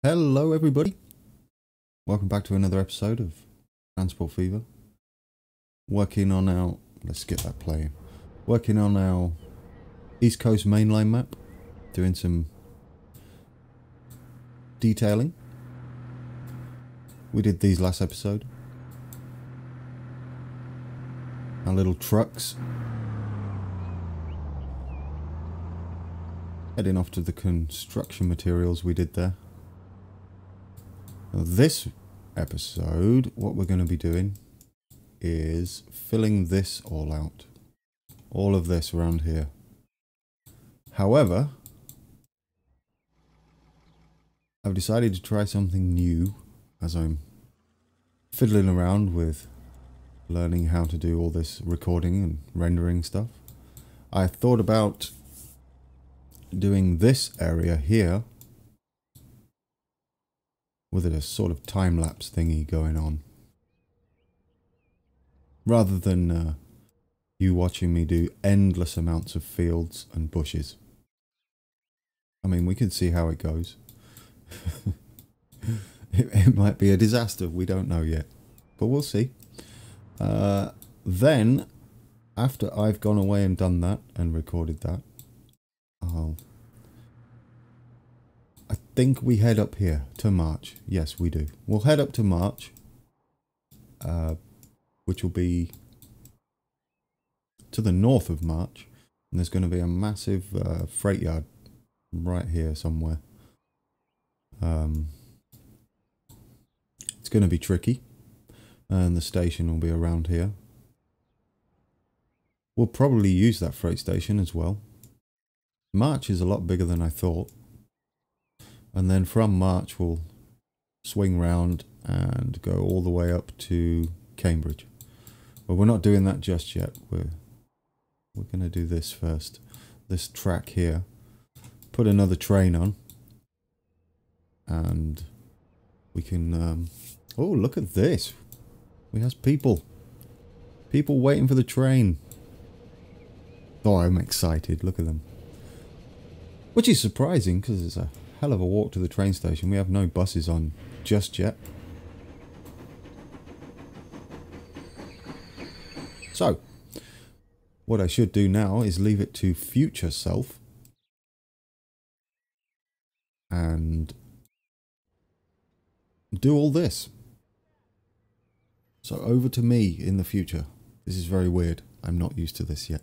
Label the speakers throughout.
Speaker 1: Hello everybody, welcome back to another episode of Transport Fever. Working on our, let's get that playing, working on our East Coast mainline map, doing some detailing. We did these last episode. Our little trucks. Heading off to the construction materials we did there. Now this episode, what we're going to be doing is filling this all out. All of this around here. However, I've decided to try something new as I'm fiddling around with learning how to do all this recording and rendering stuff. I thought about doing this area here with a sort of time-lapse thingy going on. Rather than you watching me do endless amounts of fields and bushes. I mean, we can see how it goes. It might be a disaster, we don't know yet. But we'll see. Then, after I've gone away and done that and recorded that, I think we head up here to March. Yes, we do. We'll head up to March, which will be to the north of March. And there's going to be a massive freight yard right here somewhere. It's going to be tricky. And the station will be around here. We'll probably use that freight station as well. March is a lot bigger than I thought. And then from March we'll swing round and go all the way up to Cambridge. But we're not doing that just yet. We're going to do this first. This track here. Put another train on. And we can... oh, look at this. We have people. People waiting for the train. Oh, I'm excited. Look at them. Which is surprising because it's a hell of a walk to the train station. We have no buses on just yet. So, what I should do now is leave it to future self. And do all this. So over to me in the future. This is very weird. I'm not used to this yet.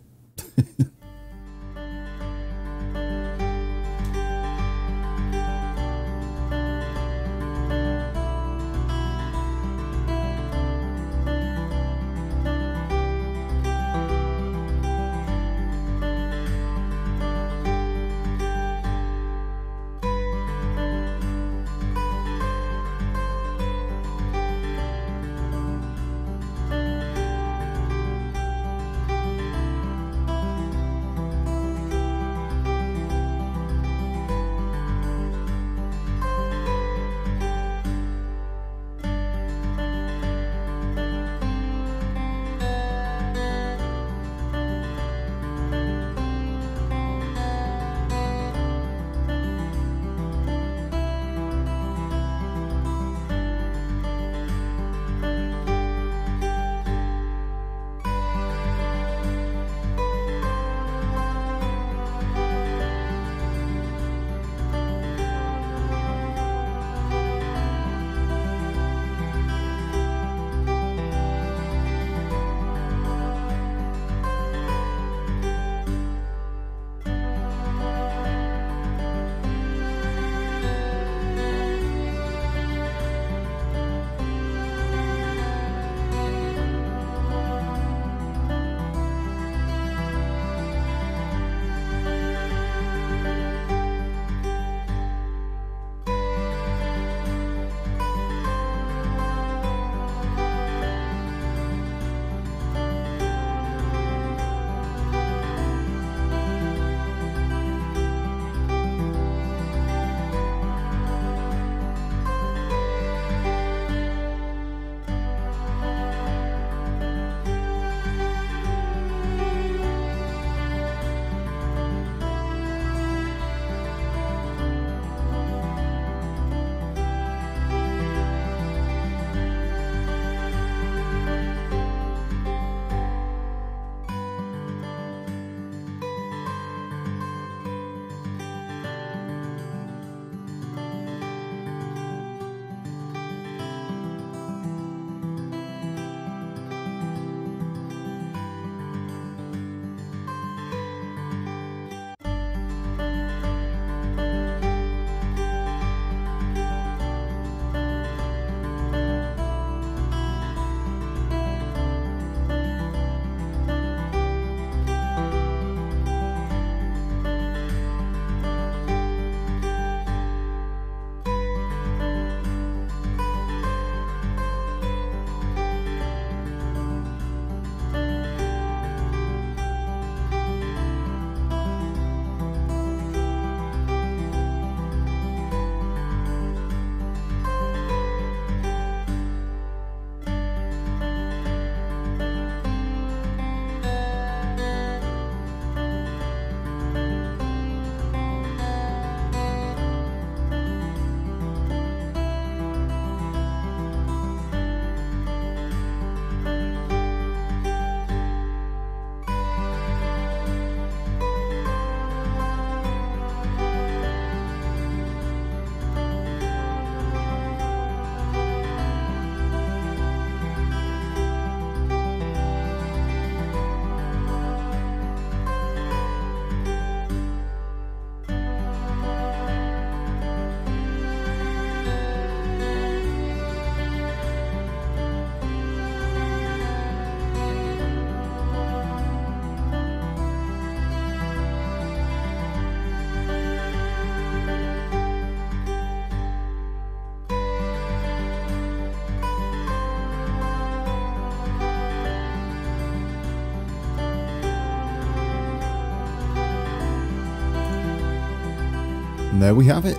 Speaker 1: And there we have it.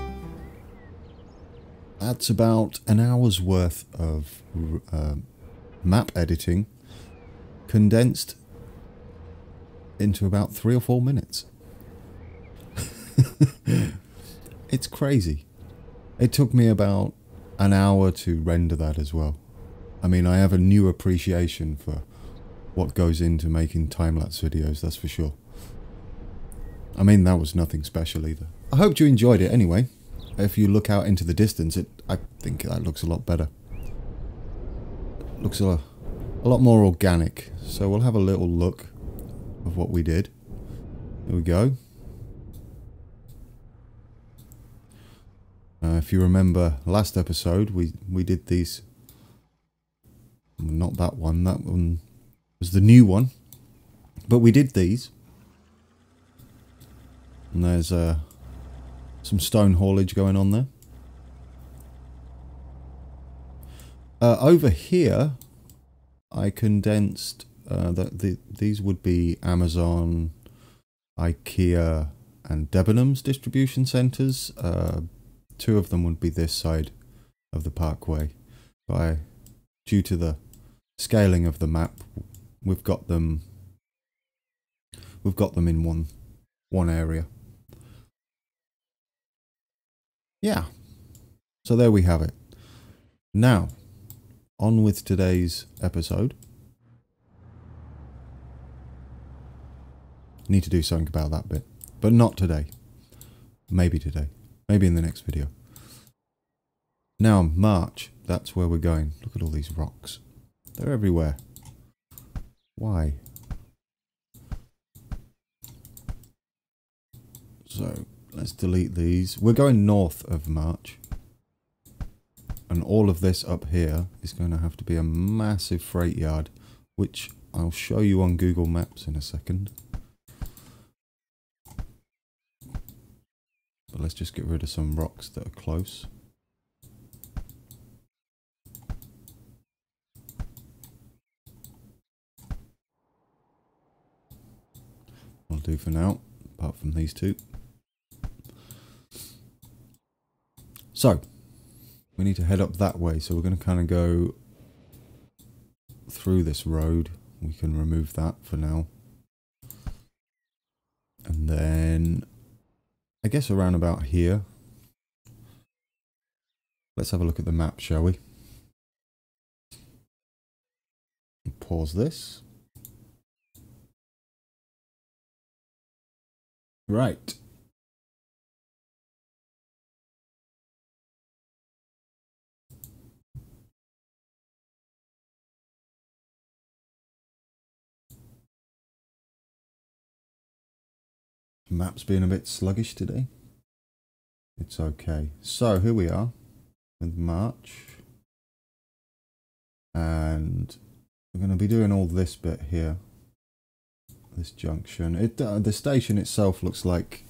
Speaker 1: That's about an hour's worth of map editing condensed into about 3 or 4 minutes. It's crazy. It took me about an hour to render that as well. I mean, I have a new appreciation for what goes into making time-lapse videos, that's for sure. I mean, that was nothing special either. I hope you enjoyed it anyway. If you look out into the distance, I think that looks a lot better. Looks a lot more organic. So we'll have a little look of what we did. Here we go. If you remember last episode, we did these. Not that one. That one was the new one. But we did these. And there's some stone haulage going on there. Over here, I condensed these would be Amazon, IKEA, and Debenhams distribution centres. 2 of them would be this side of the parkway. Due to the scaling of the map, we've got them in one area. Yeah. So there we have it. Now, on with today's episode. Need to do something about that bit, but not today. Maybe today. Maybe in the next video. Now, March. That's where we're going. Look at all these rocks. They're everywhere. Why? So, let's delete these. We're going north of March. And all of this up here is going to have to be a massive freight yard, which I'll show you on Google Maps in a second. But let's just get rid of some rocks that are close. I'll do for now, apart from these 2. So, we need to head up that way, so we're going to kind of go through this road. We can remove that for now. And then, I guess around about here. Let's have a look at the map, shall we? Pause this. Right. Map's being a bit sluggish today. It's okay. So here we are with March. And we're going to be doing all this bit here. This junction. The station itself looks like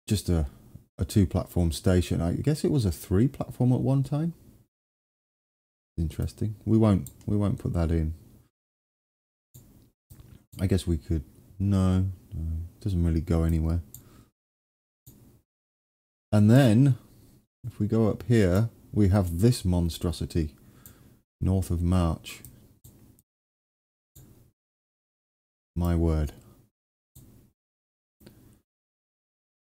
Speaker 1: just a 2-platform station. I guess it was a 3-platform at one time. Interesting. We won't put that in. I guess we could. No, it doesn't really go anywhere. And then if we go up here, we have this monstrosity north of March. My word.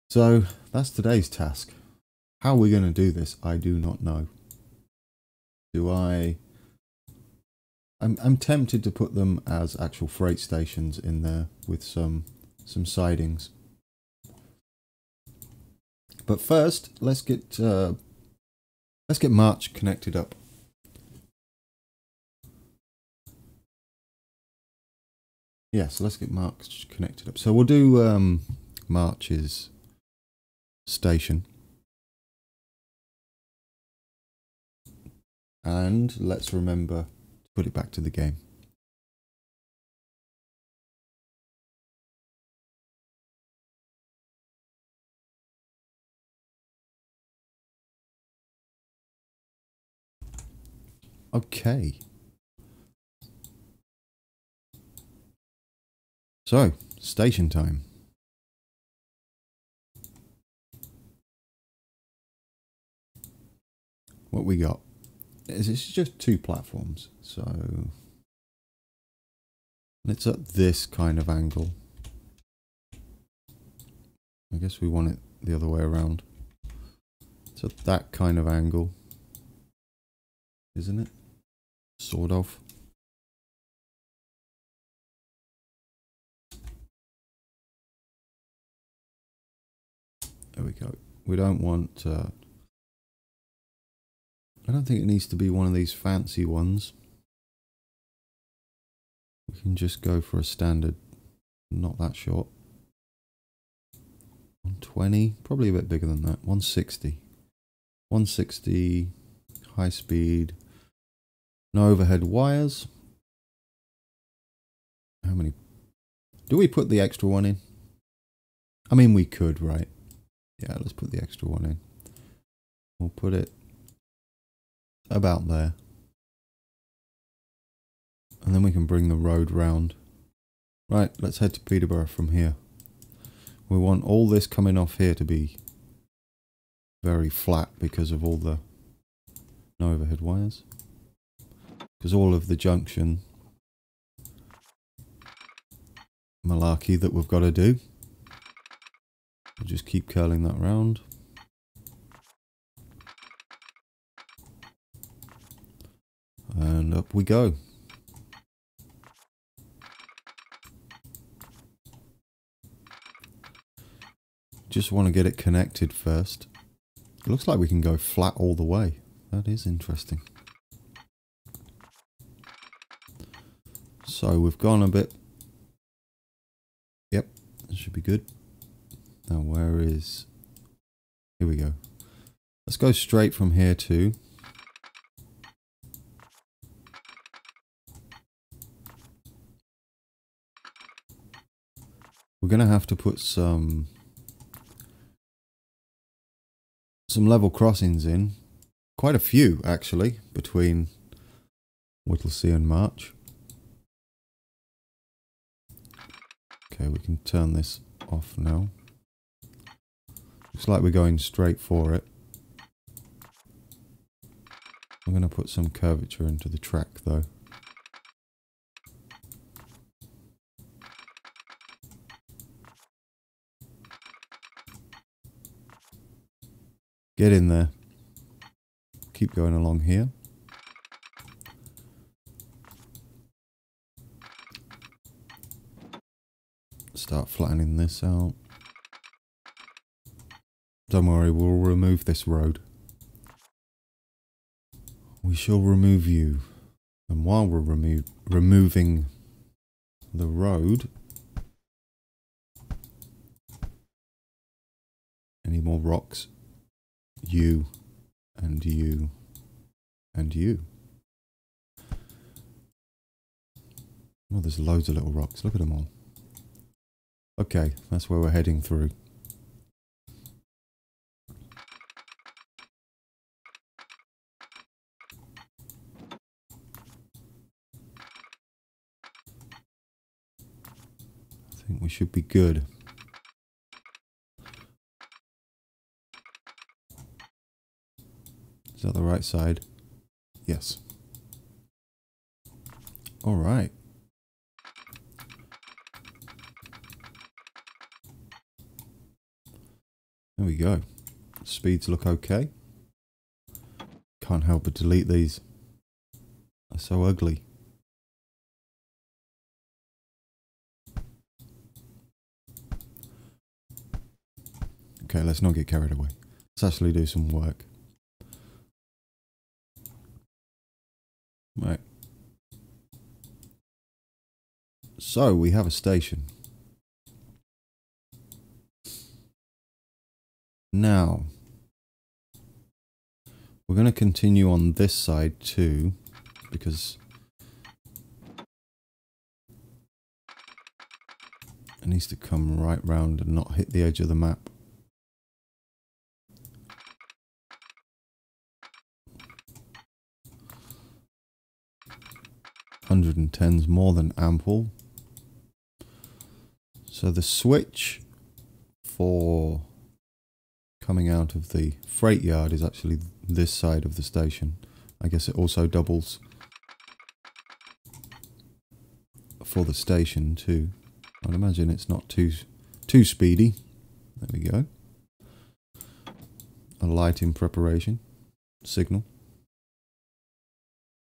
Speaker 1: So that's today's task. How are we going to do this? I do not know. I'm tempted to put them as actual freight stations in there with some sidings. But first, let's get March connected up. Yeah, so let's get March connected up. So we'll do March's station. And let's remember to put it back to the game. Okay. So, station time. what we got is it's just 2 platforms. So it's at this kind of angle. I guess we want it the other way around. It's at that kind of angle, isn't it? Sort of. There we go. We don't want... I don't think it needs to be one of these fancy ones. We can just go for a standard, not that short. 120, probably a bit bigger than that. 160. 160, high speed, no overhead wires. How many? Do we put the extra one in? I mean, we could, right? Yeah, let's put the extra one in. We'll put it about there. And then we can bring the road round. Right, let's head to Peterborough from here. We want all this coming off here to be very flat because of all the no overhead wires. Because all of the junction malarkey that we've got to do. We'll just keep curling that round. And up we go. Just want to get it connected first. It looks like we can go flat all the way. That is interesting. So we've gone a bit. Yep, that should be good. Now where is... Here we go. Let's go straight from here to... We're going to have to put some level crossings in. Quite a few, actually, between Whittlesea and March. Okay, we can turn this off now. Looks like we're going straight for it. I'm going to put some curvature into the track, though. Get in there. Keep going along here. Start flattening this out. Don't worry, we'll remove this road. We shall remove you. And while we're removing the road... Any more rocks? You, and you, and you. Oh, there's loads of little rocks. Look at them all. Okay, that's where we're heading through. I think we should be good. Is that the right side? Yes. All right. There we go. Speeds look okay. Can't help but delete these. They're so ugly. Okay, let's not get carried away. Let's actually do some work. Right. So we have a station. Now, we're going to continue on this side too, because it needs to come right round and not hit the edge of the map. $110's more than ample. So the switch for coming out of the freight yard is actually this side of the station. I guess it also doubles for the station too. I'd imagine it's not too speedy. There we go. A light in preparation. Signal.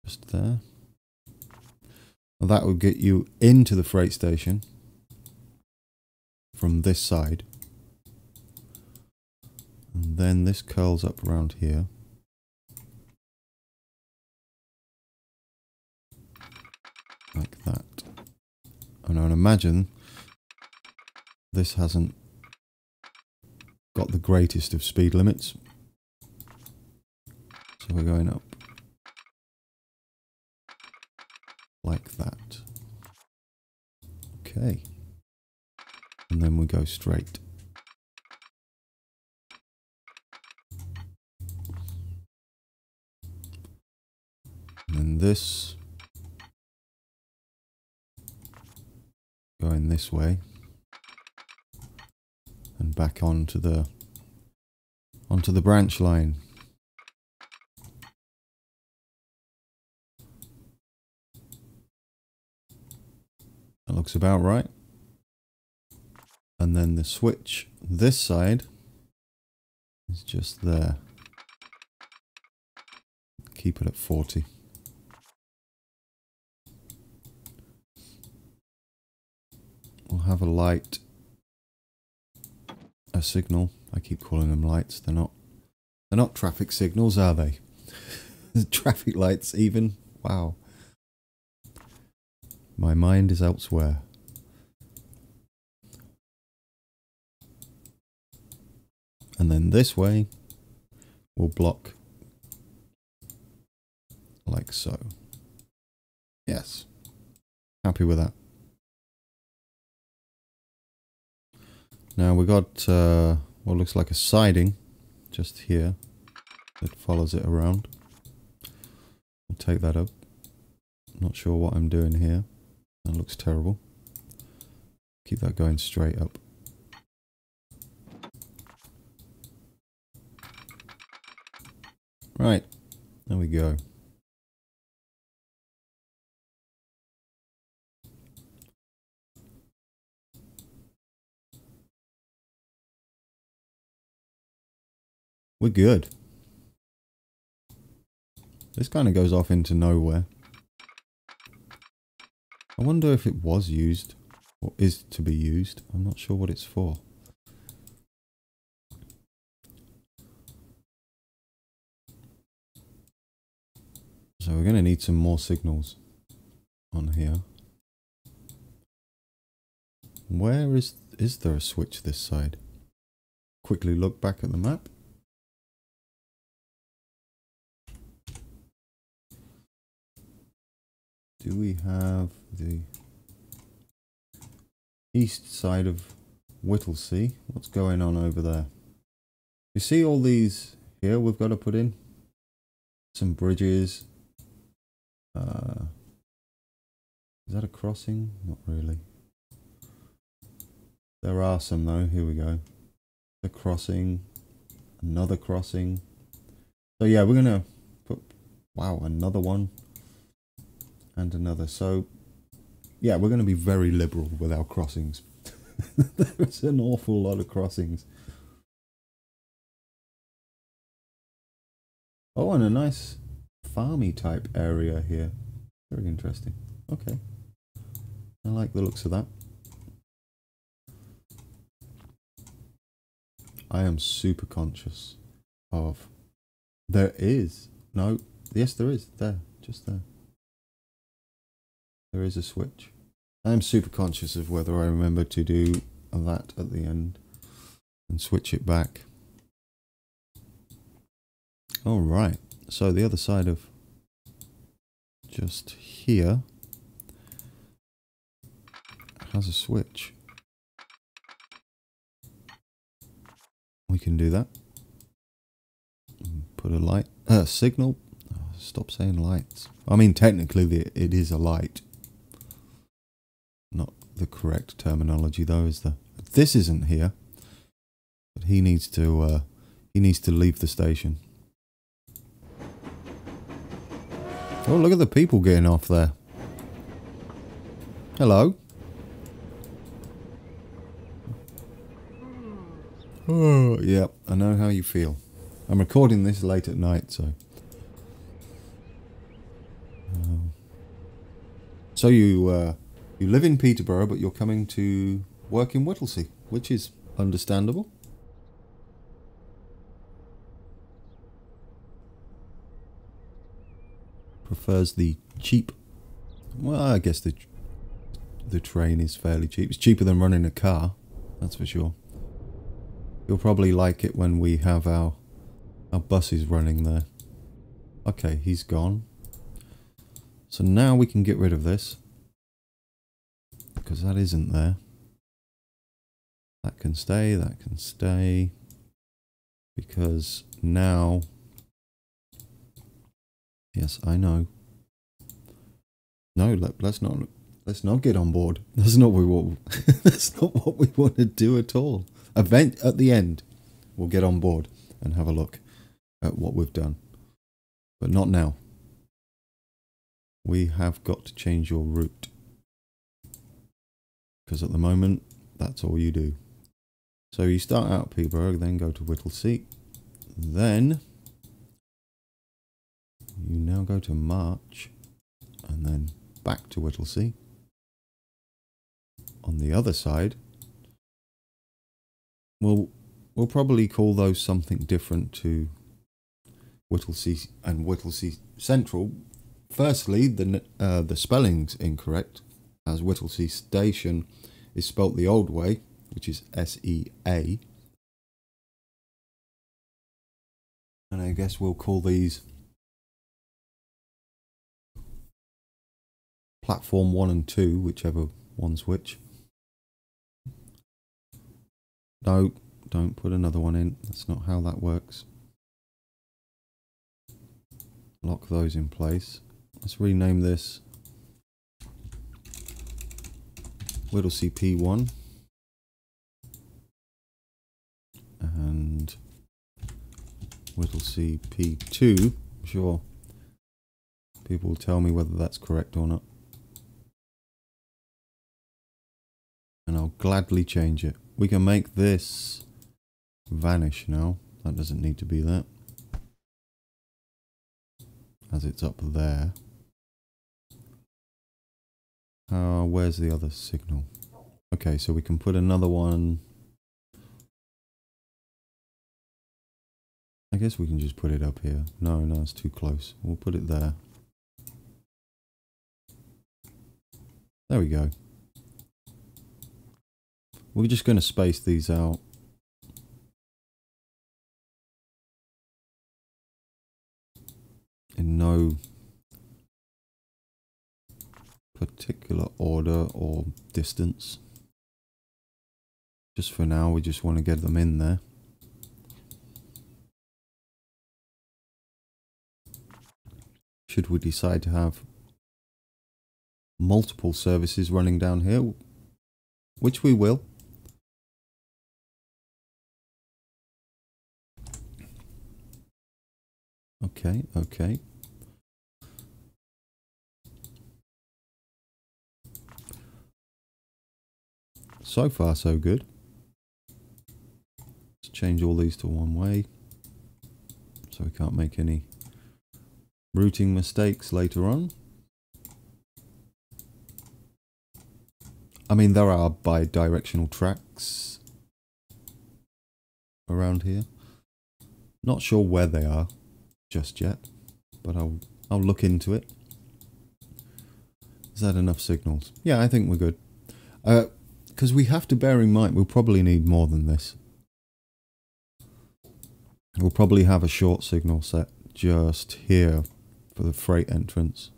Speaker 1: Just there. Well, that will get you into the freight station from this side. And then this curls up around here. Like that. And I would imagine this hasn't got the greatest of speed limits. So we're going up like that. Okay. And then we go straight. And then this going this way and back onto the branch line. That looks about right. And then the switch this side is just there. Keep it at 40. We'll have a light, a signal. I keep calling them lights. They're not traffic signals, are they? Traffic lights even. Wow. My mind is elsewhere. And then this way we'll block like so. Yes. Happy with that. Now we got what looks like a siding just here that follows it around. We'll take that up. Not sure what I'm doing here. That looks terrible. Keep that going straight up. Right, there we go. We're good. This kind of goes off into nowhere. I wonder if it was used or is to be used. I'm not sure what it's for. So we're going to need some more signals on here. Where is there a switch this side? Quickly look back at the map. Do we have the east side of Whittlesea? What's going on over there? You see all these here we've got to put in? Some bridges. Is that a crossing? Not really. There are some though. Here we go. A crossing. Another crossing. So yeah, we're going to put... Wow, another one. And another. So yeah, we're going to be very liberal with our crossings. There's an awful lot of crossings. Oh, and a nice farmy type area here. Very interesting. Okay. I like the looks of that. I am super conscious of... There is. No. Yes, there is. There. Just there. There is a switch. I am super conscious of whether I remember to do that at the end and switch it back. Alright, so the other side of just here has a switch. We can do that. Put a light, signal. Oh, stop saying lights. I mean, technically it is a light. Not the correct terminology though, is there? This isn't here. But he needs to He needs to leave the station. Oh, look at the people getting off there. Hello. Oh, yeah, I know how you feel. I'm recording this late at night, so... So you live in Peterborough, but you're coming to work in Whittlesea, which is understandable. Prefers the cheap... Well, I guess the train is fairly cheap. It's cheaper than running a car, that's for sure. You'll probably like it when we have our buses running there. Okay, he's gone. So now we can get rid of this. Because that isn't there. That can stay, that can stay. Because now... Yes, I know. No, let's not get on board. That's not that's not what we want to do at all. At the end, we'll get on board and have a look at what we've done. But not now. We have got to change your route. Because at the moment, that's all you do. So you start out at Peterborough, then go to Whittlesea. Then you now go to March and then back to Whittlesea. On the other side, we'll probably call those something different to Whittlesea and Whittlesea Central. Firstly, the spelling's incorrect, as Whittlesea Station is spelt the old way, which is S-E-A. And I guess we'll call these Platform 1 and 2, whichever one's which. No, don't put another one in. That's not how that works. Lock those in place. Let's rename this Whittlesea P1 and Whittlesea P2. I'm sure people will tell me whether that's correct or not. And I'll gladly change it. We can make this vanish now. That doesn't need to be that, as it's up there. Where's the other signal? Okay, so we can put another one. I guess we can just put it up here. No, it's too close. We'll put it there. There we go. We're just going to space these out. In no particular order or distance. Just for now, we just want to get them in there. Should we decide to have multiple services running down here, which we will. Okay. So far, so good. Let's change all these to one way, so we can't make any routing mistakes later on. I mean, there are bi-directional tracks around here. Not sure where they are just yet, but I'll look into it. Is that enough signals? Yeah, I think we're good. Because we have to bear in mind, we'll probably need more than this. We'll probably have a short signal set just here for the freight entrance.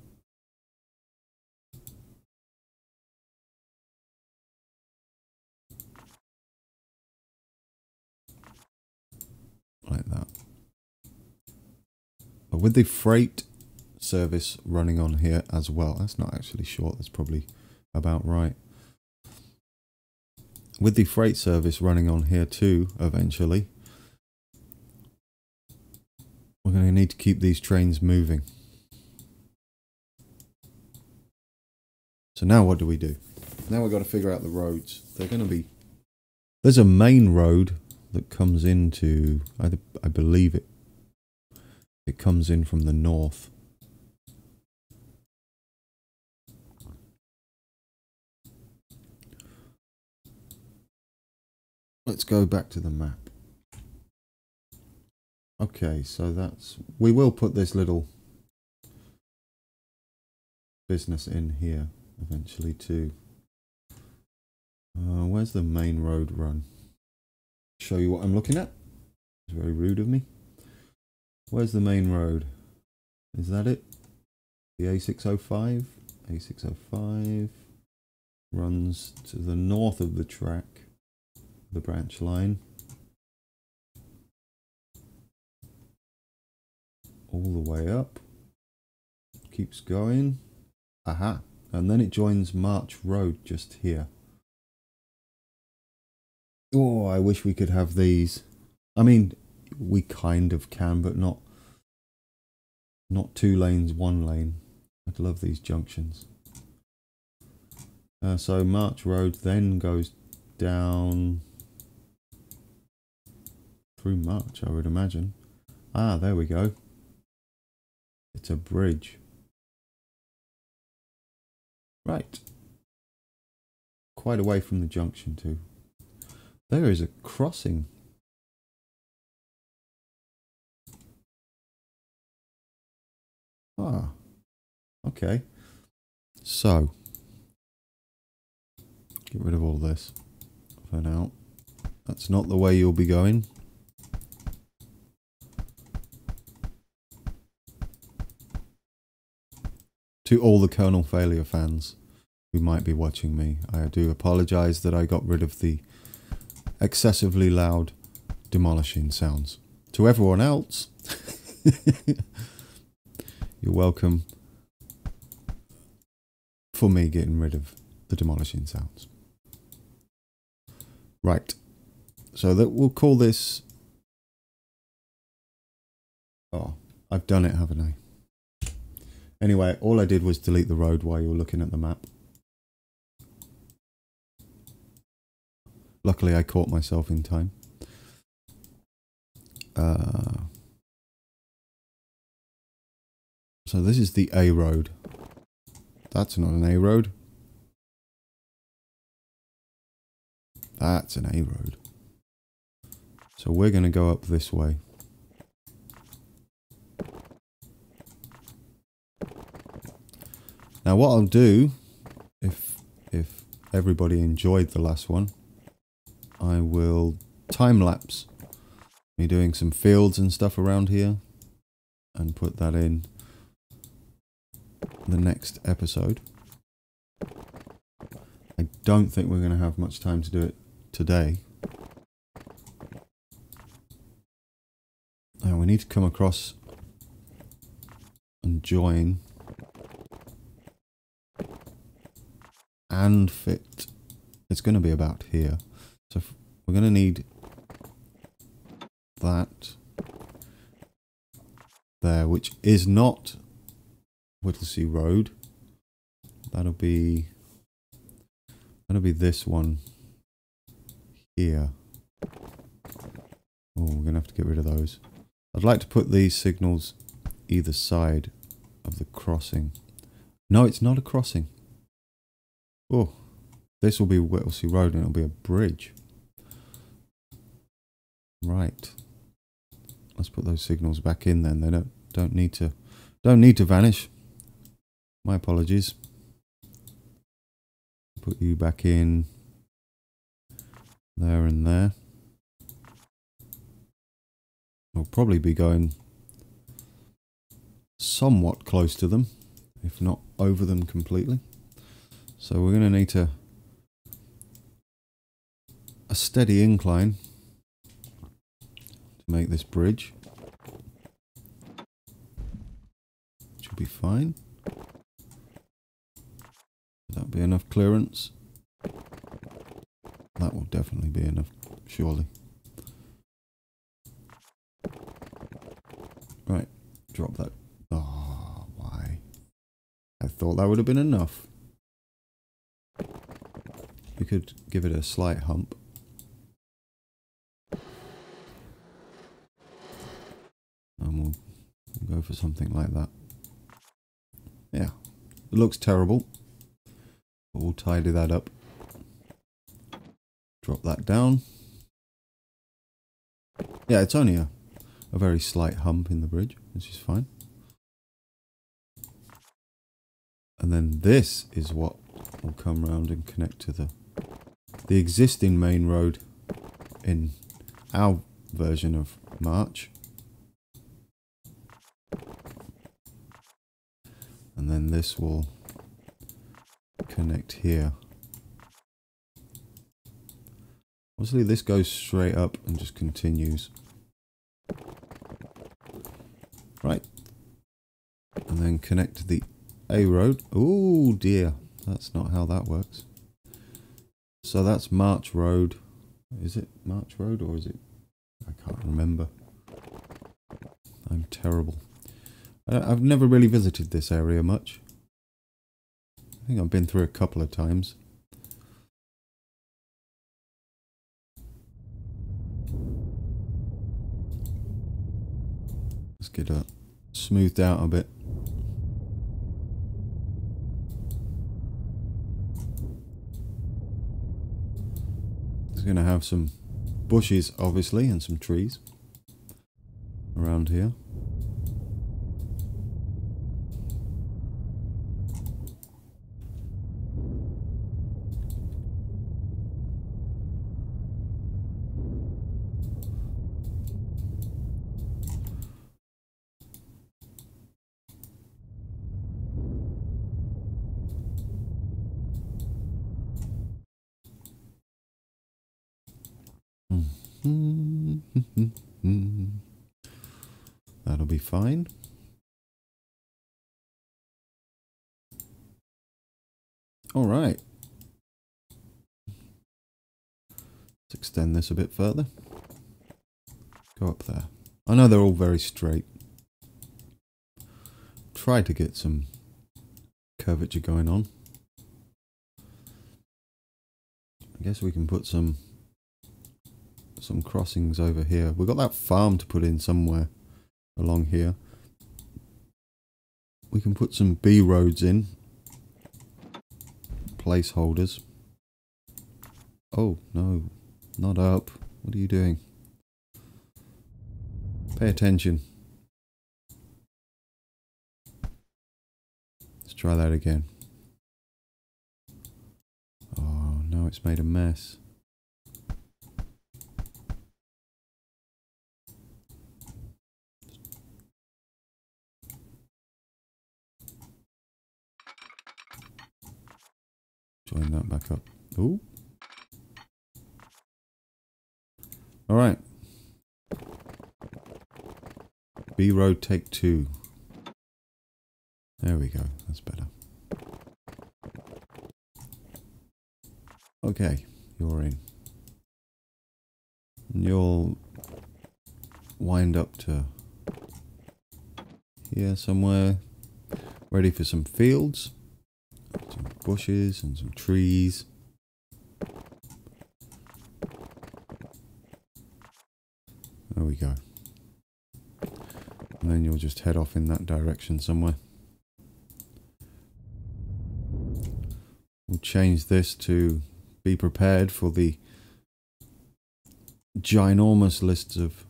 Speaker 1: Like that. But with the freight service running on here as well, that's not actually short, that's probably about right. With the freight service running on here too, eventually, we're going to need to keep these trains moving. So now what do we do? Now we've got to figure out the roads. They're going to be... There's a main road that comes into... I believe it. It comes in from the north. Let's go back to the map. Okay, so that's... We will put this little business in here eventually too. Where's the main road run? Show you what I'm looking at. It's very rude of me. Where's the main road? Is that it? The A605? A605 runs to the north of the track, the branch line. All the way up. Keeps going. Aha. And then it joins March Road just here. Oh, I wish we could have these. I mean, we kind of can, but not 2 lanes, 1 lane. I'd love these junctions. So March Road then goes down through March, I would imagine. Ah, there we go. It's a bridge. Right. Quite away from the junction too. There is a crossing. Ah, okay. So, get rid of all this for now. That's not the way you'll be going. To all the kernel failure fans who might be watching me, I do apologize that I got rid of the excessively loud demolishing sounds. To everyone else, you're welcome for me getting rid of the demolishing sounds. Right, so that we'll call this... Oh, I've done it, haven't I? Anyway, all I did was delete the road while you were looking at the map. Luckily, I caught myself in time. So this is the A road. That's not an A road. That's an A road. So we're going to go up this way. Now what I'll do, if everybody enjoyed the last one, I will time-lapse me doing some fields and stuff around here and put that in the next episode. I don't think we're going to have much time to do it today. Now we need to come across and join and fit. It's going to be about here. So we're going to need that there, which is not Whittlesea Road. That'll be this one here. Oh, we're going to have to get rid of those. I'd like to put these signals either side of the crossing. No, it's not a crossing. Oh, this will be Whittlesea Road and it'll be a bridge. Right. Let's put those signals back in then. They don't need to vanish. My apologies. Put you back in there and there. We'll probably be going somewhat close to them, if not over them completely. So we're going to need a steady incline to make this bridge. Should be fine. That'll be enough clearance. That will definitely be enough, surely. Right. drop that. Oh, why? I thought that would have been enough. We could give it a slight hump. And we'll go for something like that. Yeah. It looks terrible. But we'll tidy that up. Drop that down. Yeah, it's only a very slight hump in the bridge, which is fine. And then this is what will come round and connect to the existing main road in our version of March. And then this will connect here. Obviously this goes straight up and just continues. Right. And then connect to the A road. Oh dear, that's not how that works. So that's March Road. Is it March Road or is it? I can't remember. I'm terrible. I've never really visited this area much. I think I've been through a couple of times. Let's get it smoothed out a bit. It's going to have some bushes, obviously, and some trees around here. That'll be fine. All right. Let's extend this a bit further. Go up there. I know they're all very straight. Try to get some curvature going on. I guess we can put some crossings over here. We've got that farm to put in somewhere along here. We can put some B roads in. Placeholders. Oh, no. Not up. What are you doing? Pay attention. Let's try that again. Oh, no, it's made a mess. Join that back up. Ooh. All right. B road take 2. There we go. That's better. Okay, you're in. And you'll wind up to here somewhere. Ready for some fields. Some bushes and some trees. There we go. And then you'll just head off in that direction somewhere. We'll change this to be prepared for the ginormous lists of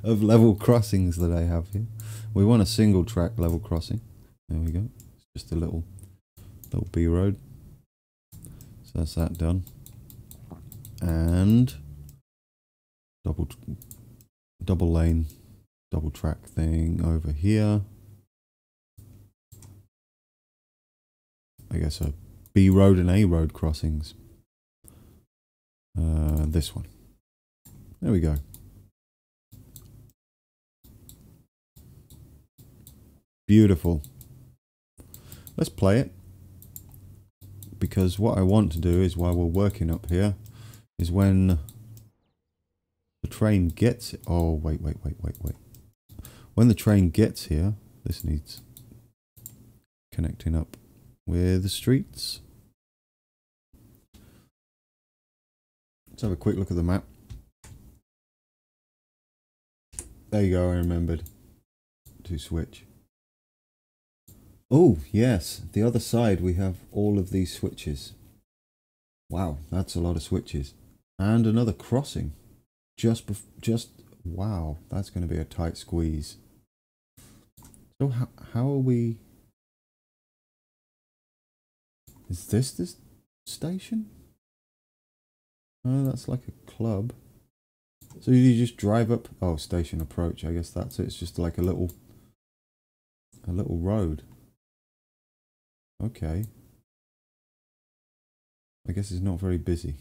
Speaker 1: of level crossings that I have here. We want a single track level crossing. There we go. It's just a little B road. So that's that done. And double lane, double track thing over here. I guess a B road and A road crossings. This one. There we go. Beautiful. Let's play it. Because what I want to do is, while we're working up here, is when the train gets it. Oh, wait. when the train gets here, this needs connecting up with the streets. Let's have a quick look at the map. There you go, I remembered to switch. Oh, yes, the other side we have all of these switches. Wow, that's a lot of switches. And another crossing. Wow, that's going to be a tight squeeze. So how are we... Is this station? Oh, that's like a club. So you just drive up... Oh, station approach, I guess that's it. It's just like a little road. Okay. I guess it's not very busy.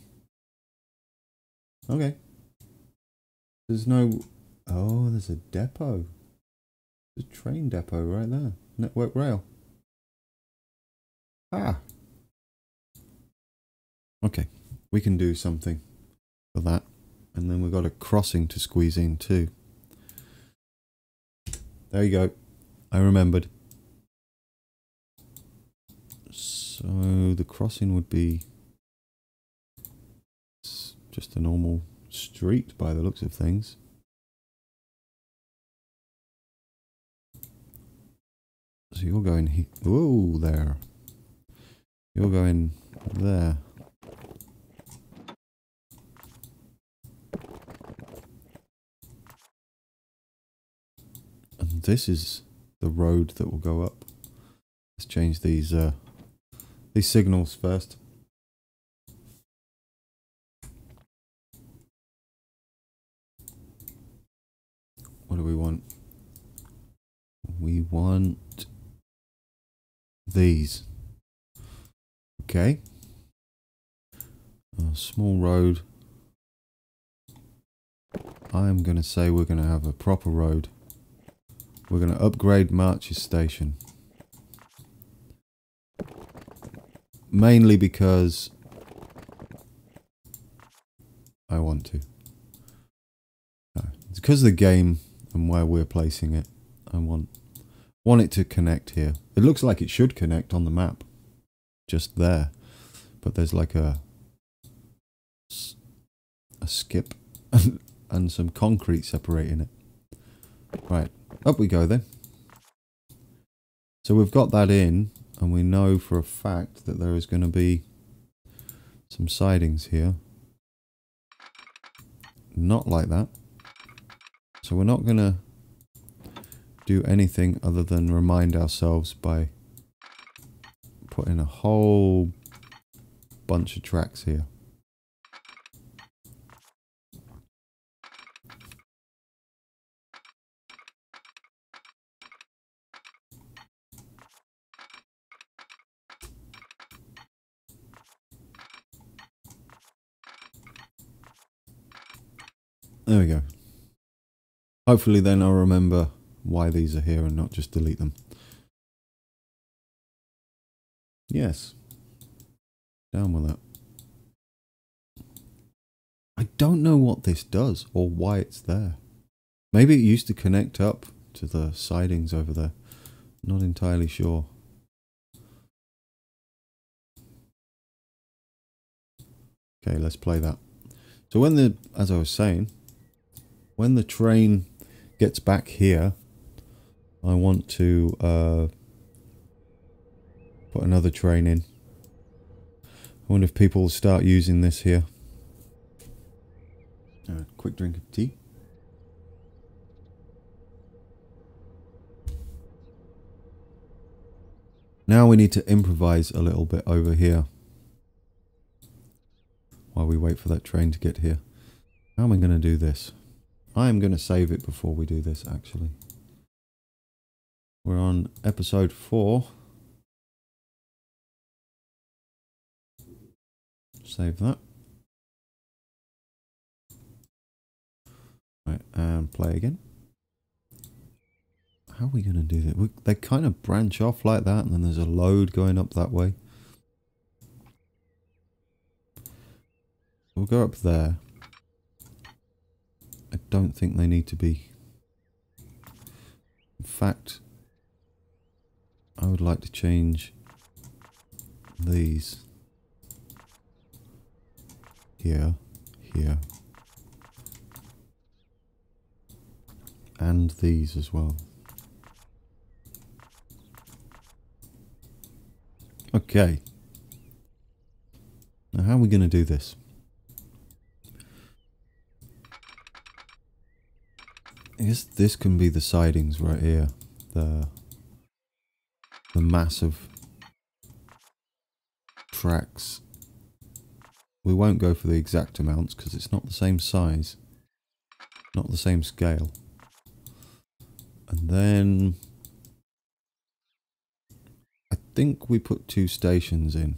Speaker 1: Okay. There's no... Oh, there's a depot. There's a train depot right there. Network rail. Ah. Okay. We can do something for that. And then we've got a crossing to squeeze in too. There you go. I remembered. So the crossing would be just a normal street by the looks of things. So you're going here. Whoa, there. You're going there. And this is the road that will go up. Let's change these signals first. What do we want? We want these. Okay. A small road. I'm going to say we're going to have a proper road. We're going to upgrade March's station. Mainly because I want to. It's because of the game and where we're placing it. I want it to connect here. It looks like it should connect on the map. Just there. But there's like a skip and some concrete separating it. Right. Up we go then. So we've got that in. And we know for a fact that there is going to be some sidings here. Not like that. So we're not going to do anything other than remind ourselves by putting a whole bunch of tracks here. There we go. Hopefully then I'll remember why these are here and not just delete them. Yes. Down with that. I don't know what this does or why it's there. Maybe it used to connect up to the sidings over there. Not entirely sure. Okay, let's play that. So when as I was saying, when the train gets back here, I want to put another train in. I wonder if people will start using this here. Quick drink of tea. Now we need to improvise a little bit over here while we wait for that train to get here. How am I going to do this? I'm going to save it before we do this, actually. We're on episode 4. Save that. Right, and play again. How are we going to do that? They kind of branch off like that, and then there's a load going up that way. We'll go up there. I don't think they need to be In fact, I would like to change these here, here, and these as well. Okay. Now how are we going to do this? I guess this can be the sidings right here. The massive tracks. We won't go for the exact amounts because it's not the same size, not the same scale. And then I think we put 2 stations in,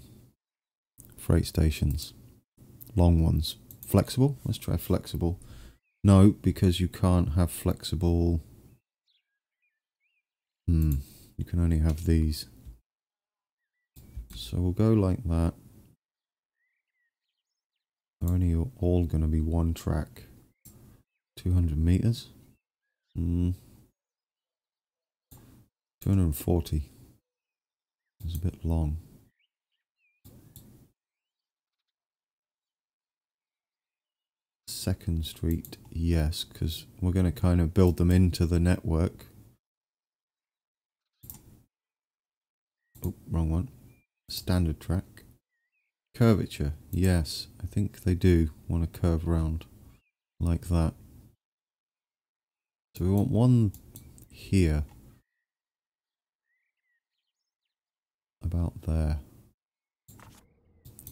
Speaker 1: freight stations, long ones. Flexible? Let's try flexible. No, because you can't have flexible. You can only have these. So we'll go like that. They're only all going to be 1 track. 200 meters. 240. It's a bit long. Second Street, yes, because we're going to kind of build them into the network. Oh, wrong one. Standard track. Curvature, yes, I think they do want to curve around like that. So we want one here, about there,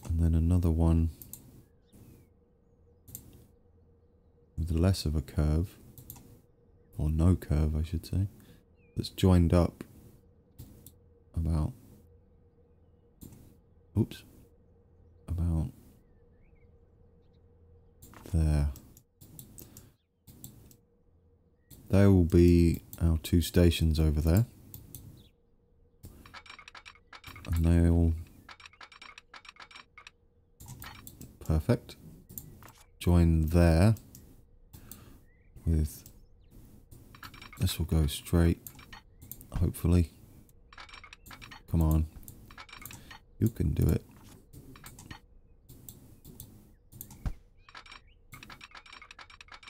Speaker 1: and then another one with less of a curve, or no curve I should say, that's joined up about, oops, about there. There will be our 2 stations over there, and they'll, perfect, join there with, this will go straight, hopefully. Come on, you can do it.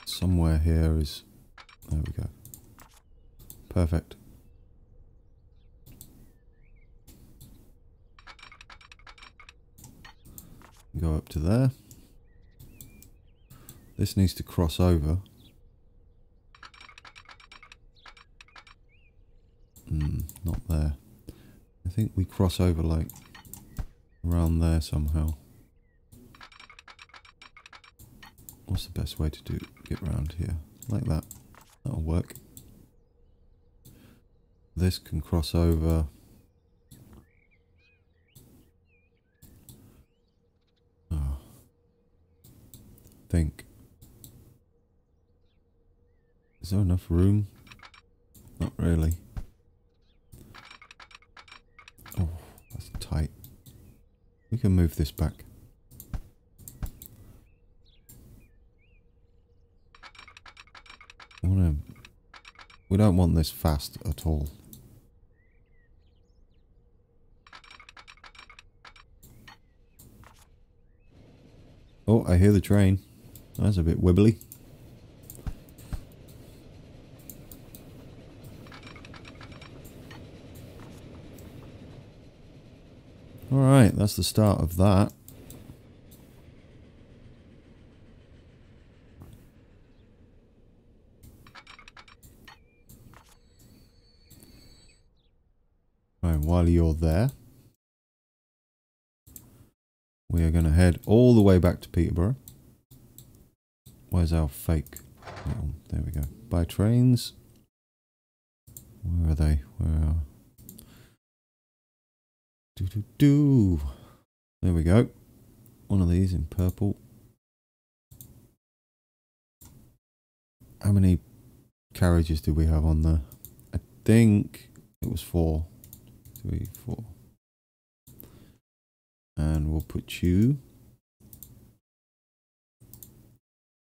Speaker 1: Somewhere here is, there we go. Perfect. Go up to there. This needs to cross over. Not there. I think we cross over like around there somehow. What's the best way to get around here? Like that. That'll work. This can cross over. Oh. Think. Is there enough room? Not really. Oh, that's tight. We can move this back. We don't want this fast at all. Oh, I hear the train. That's a bit wibbly. Alright, that's the start of that. Right, while you're there, we are going to head all the way back to Peterborough. Where's our fake? Oh, there we go. By trains. Where are they? Where are... There we go. One of these in purple. How many carriages do we have on there? I think it was 4. 3, 4. And we'll put you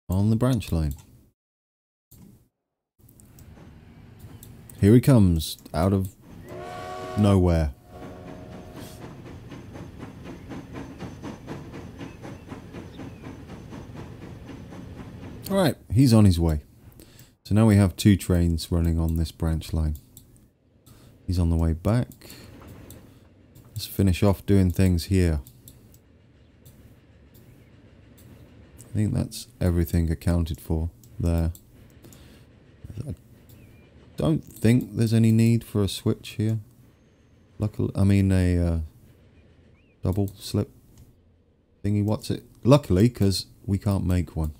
Speaker 1: on the branch line. Here he comes, out of nowhere. Alright, he's on his way. So now we have 2 trains running on this branch line. He's on the way back. Let's finish off doing things here. I think that's everything accounted for there. I don't think there's any need for a switch here. Luckily, I mean a double slip thingy. What's it? Luckily, because we can't make one.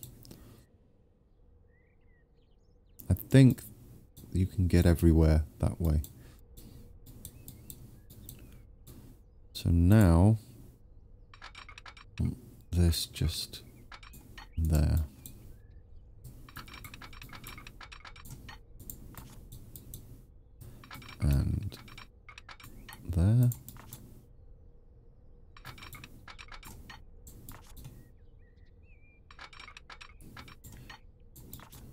Speaker 1: I think you can get everywhere that way. So now, this just there. And there.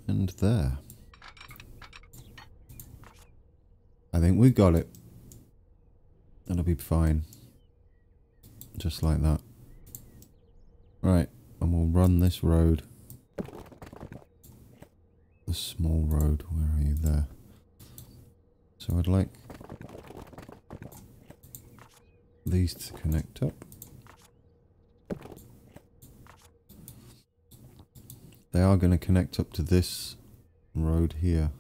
Speaker 1: And there. I think we got it. That'll be fine. Just like that. Right, and we'll run this road. The small road, where are you there? So I'd like these to connect up. They are going to connect up to this road here.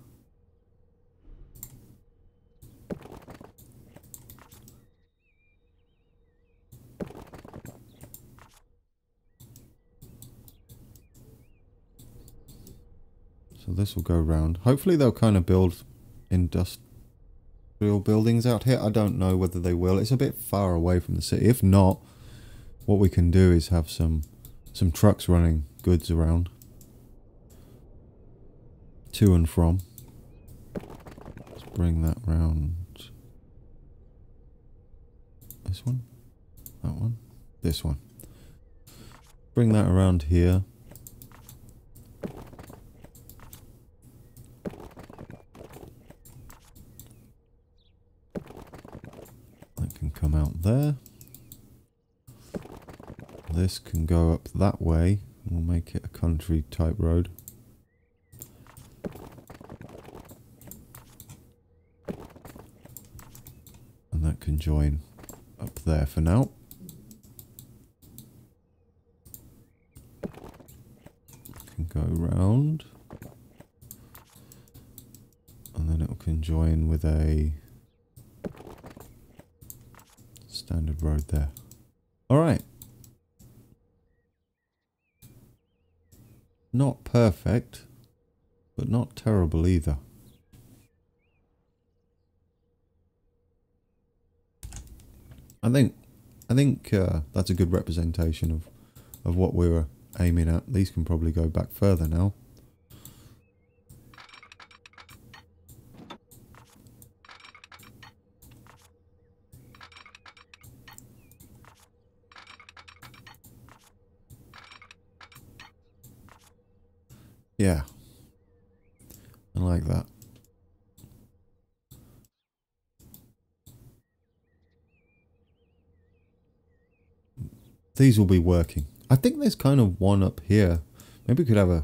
Speaker 1: So this will go round. Hopefully they'll kind of build industrial buildings out here. I don't know whether they will. It's a bit far away from the city. If not, what we can do is have some trucks running goods around. To and from. Let's bring that round. This one? That one? This one. Bring that around here. That can come out there. This can go up that way. We'll make it a country type road. And that can join up there for now. Can go round. And then it can join with a standard road there. Alright. Not perfect, but not terrible either. I think that's a good representation of what we were aiming at. These can probably go back further now. Yeah, I like that. These will be working. I think there's kind of one up here. Maybe we could have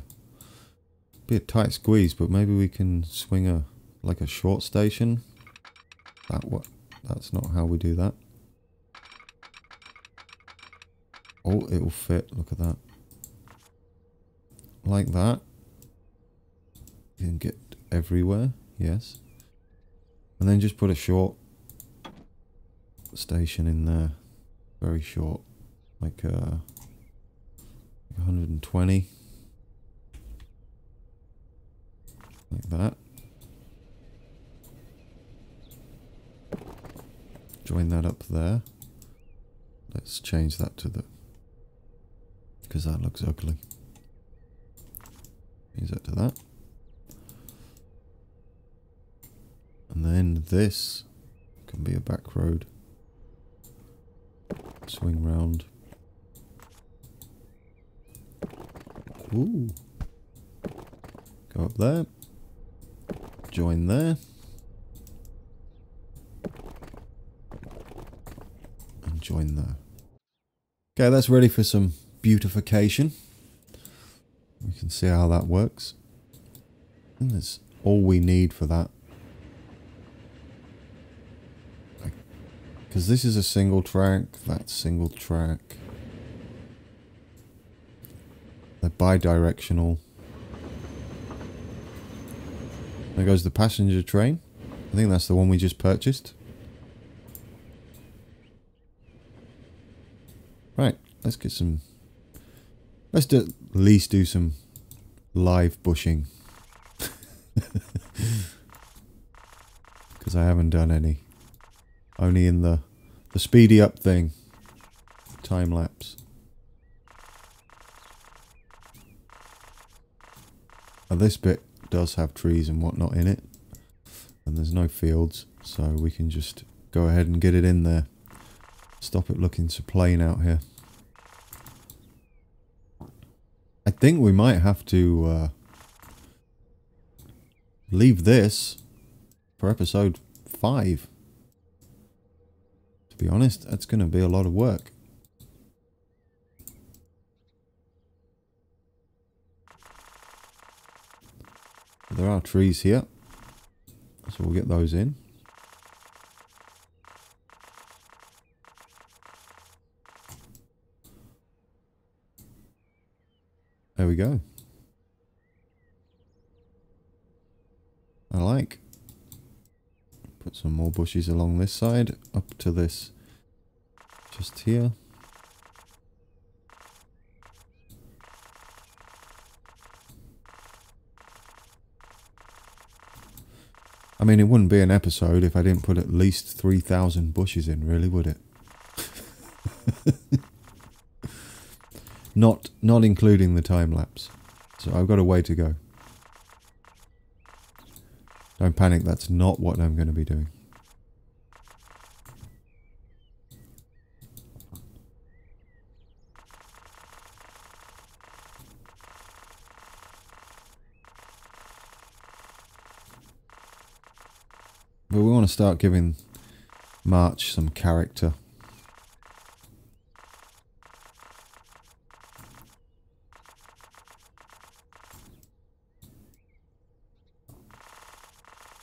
Speaker 1: be a tight squeeze, but maybe we can swing like a short station. That's not how we do that. Oh, it'll fit. Look at that. Like that. You can get everywhere. Yes. And then just put a short station in there. Very short. Like 120. Like that. Join that up there. Let's change that to because that looks ugly. Change that to that. And then this can be a back road. Swing round. Ooh. Go up there. Join there. join there. Okay, that's ready for some beautification. We can see how that works. And that's all we need for that. Because this is a single track, that's single track. They're bi-directional. There goes the passenger train. I think that's the one we just purchased. Right, let's get some... Let's at least do some live bushing. Because I haven't done any. Only in the speedy up thing. Time lapse. Now this bit does have trees and whatnot in it. And there's no fields. So we can just go ahead and get it in there. Stop it looking so plain out here. I think we might have to leave this for episode 5. To be honest, that's going to be a lot of work. There are trees here, so we'll get those in. There we go. I like. Put some more bushes along this side, up to this, just here. I mean, it wouldn't be an episode if I didn't put at least 3,000 bushes in, really, would it? Not including the time lapse. So I've got a way to go. Don't panic, that's not what I'm going to be doing. But we want to start giving March some character.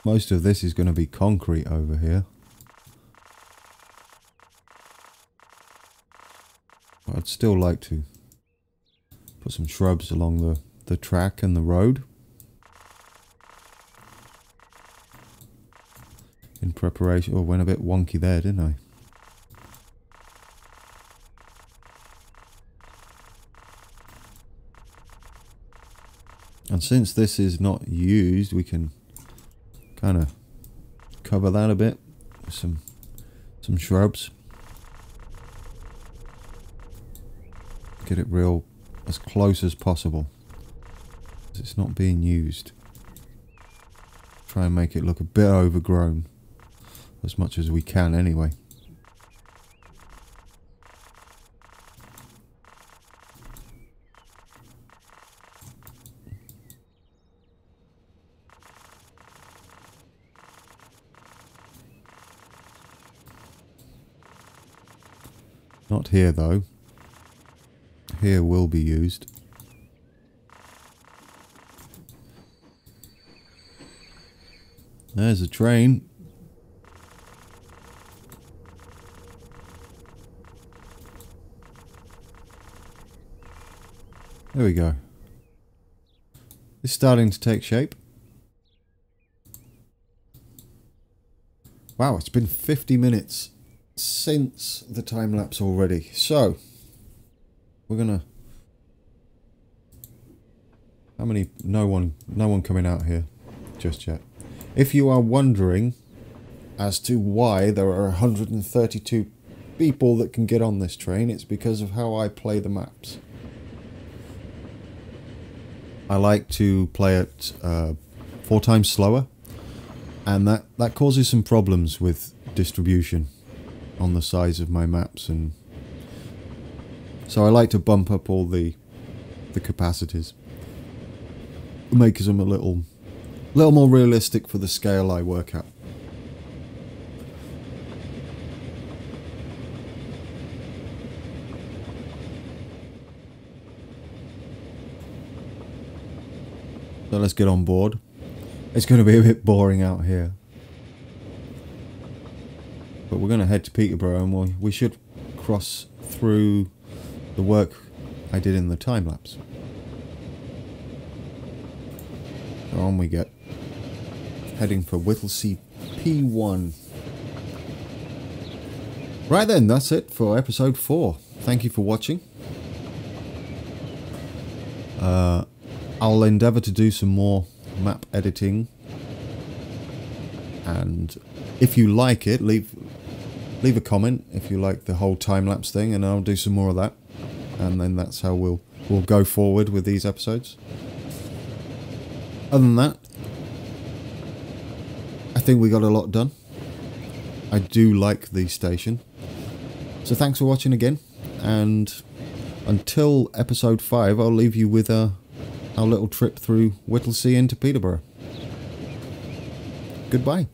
Speaker 1: Most of this is going to be concrete over here. But I'd still like to put some shrubs along the track and the road. In preparation... Oh, went a bit wonky there, didn't I? And since this is not used, we can kind of cover that a bit with some shrubs. Get it real as close as possible. It's not being used. Try and make it look a bit overgrown. As much as we can anyway. Not here though. Here will be used. There's a train. There we go. It's starting to take shape. Wow, it's been 50 minutes since the time lapse already. So, we're gonna... How many... No one coming out here just yet. If you are wondering as to why there are 132 people that can get on this train, it's because of how I play the maps. I like to play it 4 times slower, and that causes some problems with distribution on the size of my maps, and so I like to bump up all the capacities, makes them a little more realistic for the scale I work at. So let's get on board. It's going to be a bit boring out here. But we're going to head to Peterborough, and we should cross through the work I did in the time-lapse. So on we get. Heading for Whittlesea P1. Right then, that's it for episode 4. Thank you for watching. I'll endeavour to do some more map editing, and if you like it, leave a comment if you like the whole time-lapse thing, and I'll do some more of that, and then that's how we'll go forward with these episodes. Other than that, I think we got a lot done. I do like the station. So thanks for watching again, and until episode 5, I'll leave you with our little trip through Whittlesea into Peterborough. Goodbye.